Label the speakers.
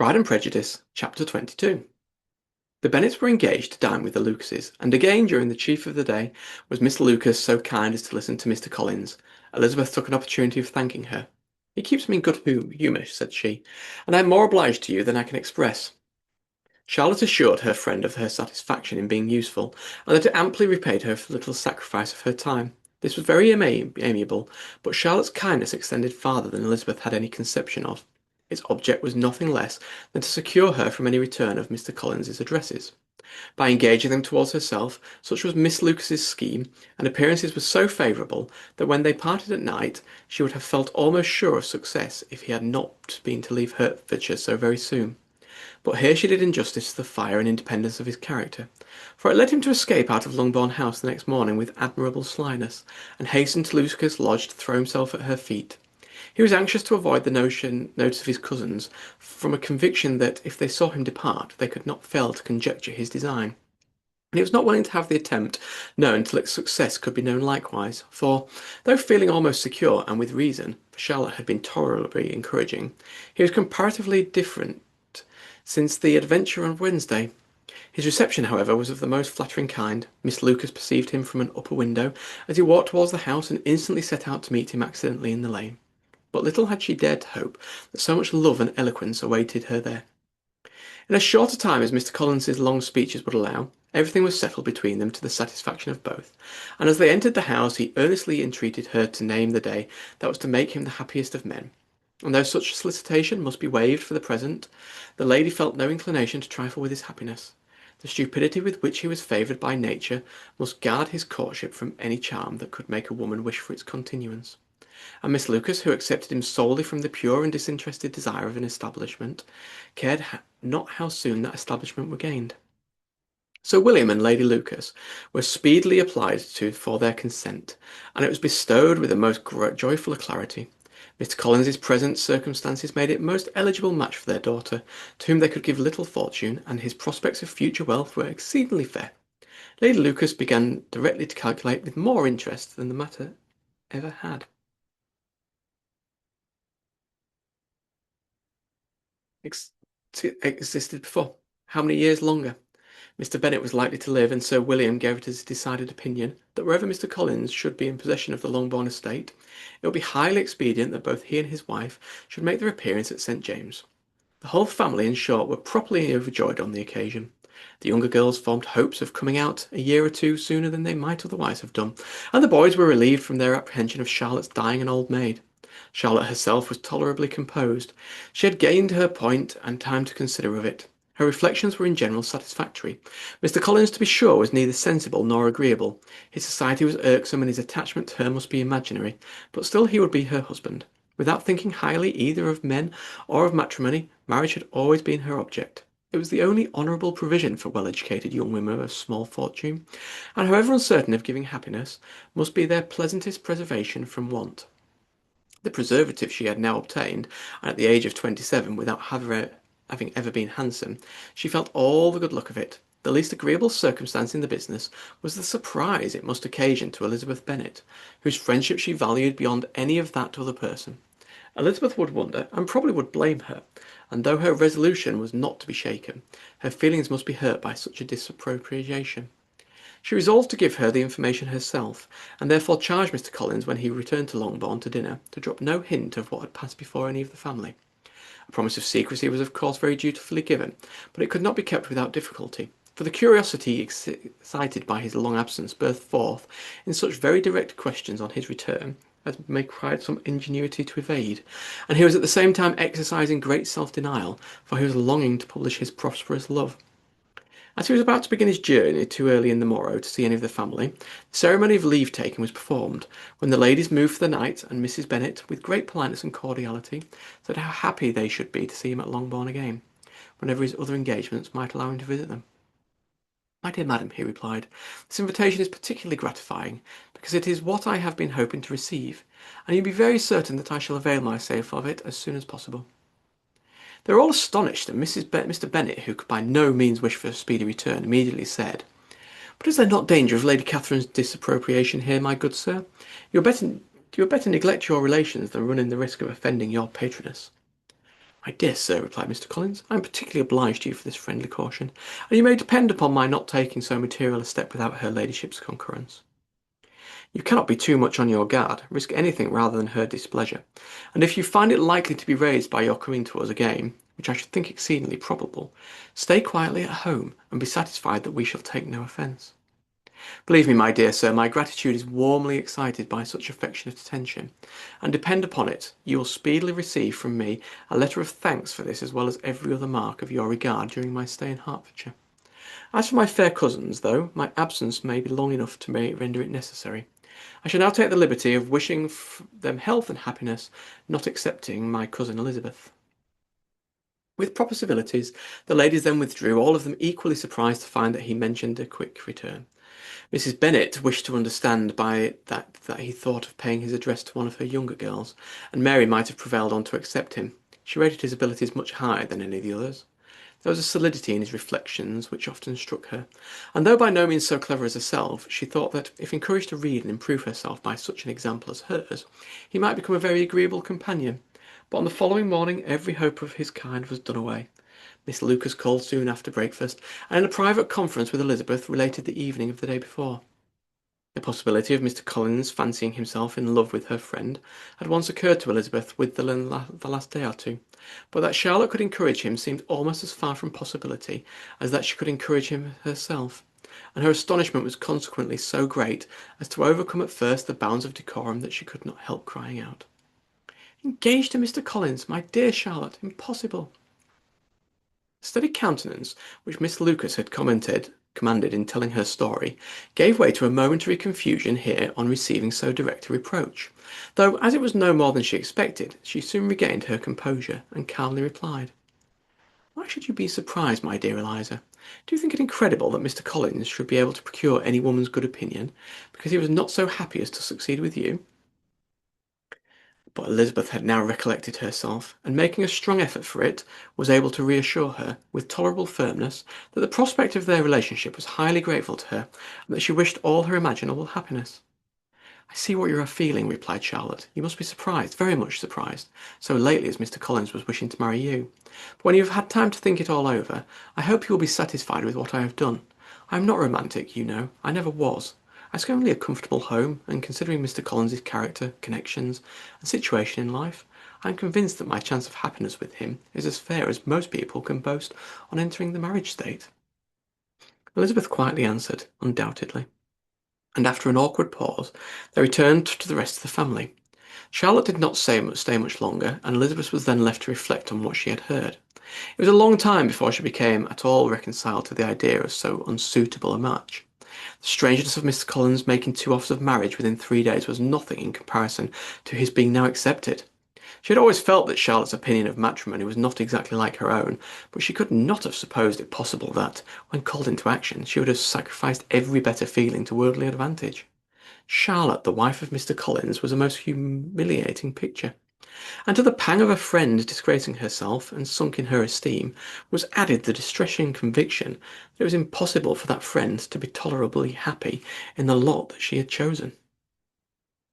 Speaker 1: Pride and Prejudice, Chapter 22. The Bennets were engaged to dine with the Lucases, and again during the chief of the day was Miss Lucas so kind as to listen to Mr. Collins. Elizabeth took an opportunity of thanking her. "It keeps me in good humour," said she, "and I am more obliged to you than I can express." Charlotte assured her friend of her satisfaction in being useful, and that it amply repaid her for the little sacrifice of her time. This was very amiable, but Charlotte's kindness extended farther than Elizabeth had any conception of. Its object was nothing less than to secure her from any return of Mr. Collins's addresses. By engaging them towards herself, such was Miss Lucas's scheme, and appearances were so favourable that when they parted at night she would have felt almost sure of success if he had not been to leave Hertfordshire so very soon. But here she did injustice to the fire and independence of his character, for it led him to escape out of Longbourn House the next morning with admirable slyness, and hasten to Lucas's lodge to throw himself at her feet. He was anxious to avoid the notice of his cousins, from a conviction that if they saw him depart they could not fail to conjecture his design. And he was not willing to have the attempt known till its success could be known likewise, for, though feeling almost secure, and with reason, for Charlotte had been tolerably encouraging, he was comparatively different since the adventure on Wednesday. His reception, however, was of the most flattering kind. Miss Lucas perceived him from an upper window as he walked towards the house, and instantly set out to meet him accidentally in the lane. But little had she dared to hope that so much love and eloquence awaited her there. In as short a time as Mr. Collins's long speeches would allow, everything was settled between them to the satisfaction of both, and as they entered the house he earnestly entreated her to name the day that was to make him the happiest of men. And though such solicitation must be waived for the present, the lady felt no inclination to trifle with his happiness. The stupidity with which he was favoured by nature must guard his courtship from any charm that could make a woman wish for its continuance. And Miss Lucas, who accepted him solely from the pure and disinterested desire of an establishment, cared not how soon that establishment were gained. So William and Lady Lucas were speedily applied to for their consent, and it was bestowed with the most joyful alacrity. Mr. Collins's present circumstances made it a most eligible match for their daughter, to whom they could give little fortune, and his prospects of future wealth were exceedingly fair. Lady Lucas began directly to calculate with more interest than the matter ever had. Existed before. How many years longer? Mr. Bennet was likely to live, and Sir William gave it his decided opinion that wherever Mr. Collins should be in possession of the Longbourn estate, it would be highly expedient that both he and his wife should make their appearance at St. James. The whole family, in short, were properly overjoyed on the occasion. The younger girls formed hopes of coming out a year or two sooner than they might otherwise have done, and the boys were relieved from their apprehension of Charlotte's dying an old maid. Charlotte herself was tolerably composed. She had gained her point, and time to consider of it. Her reflections were in general satisfactory. Mr. Collins, to be sure, was neither sensible nor agreeable. His society was irksome, and his attachment to her must be imaginary, but still he would be her husband. Without thinking highly either of men or of matrimony, marriage had always been her object. It was the only honourable provision for well-educated young women of small fortune, and however uncertain of giving happiness, must be their pleasantest preservation from want. The preservative she had now obtained, and at the age of 27, without having ever been handsome, she felt all the good luck of it. The least agreeable circumstance in the business was the surprise it must occasion to Elizabeth Bennet, whose friendship she valued beyond any of that other person. Elizabeth would wonder, and probably would blame her, and though her resolution was not to be shaken, her feelings must be hurt by such a disapprobation. She resolved to give her the information herself, and therefore charged Mr. Collins, when he returned to Longbourn to dinner, to drop no hint of what had passed before any of the family. A promise of secrecy was of course very dutifully given, but it could not be kept without difficulty, for the curiosity excited by his long absence burst forth in such very direct questions on his return as may require some ingenuity to evade, and he was at the same time exercising great self-denial, for he was longing to publish his prosperous love. As he was about to begin his journey too early in the morrow to see any of the family, the ceremony of leave-taking was performed, when the ladies moved for the night, and Mrs. Bennet, with great politeness and cordiality, said how happy they should be to see him at Longbourn again, whenever his other engagements might allow him to visit them. "My dear madam," he replied, "this invitation is particularly gratifying, because it is what I have been hoping to receive, and you be very certain that I shall avail myself of it as soon as possible." They were all astonished, and Mr. Bennet, who could by no means wish for a speedy return, immediately said, "But is there not danger of Lady Catherine's disapprobation here, my good sir? You had better neglect your relations than run in the risk of offending your patroness." My dear sir, replied Mr. Collins, I am particularly obliged to you for this friendly caution, and you may depend upon my not taking so material a step without her ladyship's concurrence. You cannot be too much on your guard, risk anything rather than her displeasure, and if you find it likely to be raised by your coming to us again, which I should think exceedingly probable, stay quietly at home and be satisfied that we shall take no offence. Believe me, my dear sir, my gratitude is warmly excited by such affectionate attention, and depend upon it, you will speedily receive from me a letter of thanks for this as well as every other mark of your regard during my stay in Hertfordshire. As for my fair cousins, though my absence may be long enough to render it necessary, I shall now take the liberty of wishing them health and happiness, not excepting my cousin Elizabeth. With proper civilities, the ladies then withdrew, all of them equally surprised to find that he mentioned a quick return. Mrs. Bennet wished to understand by it that he thought of paying his address to one of her younger girls, and Mary might have prevailed on to accept him. She rated his abilities much higher than any of the others. There was a solidity in his reflections which often struck her, and though by no means so clever as herself, she thought that, if encouraged to read and improve herself by such an example as hers, he might become a very agreeable companion. But on the following morning every hope of his kind was done away. Miss Lucas called soon after breakfast, and in a private conference with Elizabeth related the evening of the day before. The possibility of Mr. Collins fancying himself in love with her friend had once occurred to Elizabeth within the last day or two, but that Charlotte could encourage him seemed almost as far from possibility as that she could encourage him herself, and her astonishment was consequently so great as to overcome at first the bounds of decorum that she could not help crying out, "Engaged to Mr. Collins, my dear Charlotte! Impossible!" The steady countenance which Miss Lucas had commanded in telling her story gave way to a momentary confusion here on receiving so direct a reproach, though, as it was no more than she expected, she soon regained her composure, and calmly replied, "Why should you be surprised, my dear Eliza? Do you think it incredible that Mr. Collins should be able to procure any woman's good opinion, because he was not so happy as to succeed with you?" But Elizabeth had now recollected herself, and making a strong effort for it, was able to reassure her, with tolerable firmness, that the prospect of their relationship was highly grateful to her, and that she wished all her imaginable happiness. "I see what you are feeling," replied Charlotte. "You must be surprised, very much surprised, so lately as Mr. Collins was wishing to marry you. But when you have had time to think it all over, I hope you will be satisfied with what I have done. I am not romantic, you know. I never was. I ask only a comfortable home, and considering Mr. Collins's character, connections, and situation in life, I am convinced that my chance of happiness with him is as fair as most people can boast on entering the marriage state." Elizabeth quietly answered, "Undoubtedly." And after an awkward pause, they returned to the rest of the family. Charlotte did not stay much longer, and Elizabeth was then left to reflect on what she had heard. It was a long time before she became at all reconciled to the idea of so unsuitable a match. The strangeness of Mr. Collins making two offers of marriage within 3 days was nothing in comparison to his being now accepted. She had always felt that Charlotte's opinion of matrimony was not exactly like her own, but she could not have supposed it possible that, when called into action, she would have sacrificed every better feeling to worldly advantage. Charlotte, the wife of Mr. Collins, was a most humiliating picture, and to the pang of a friend disgracing herself and sunk in her esteem was added the distressing conviction that it was impossible for that friend to be tolerably happy in the lot that she had chosen.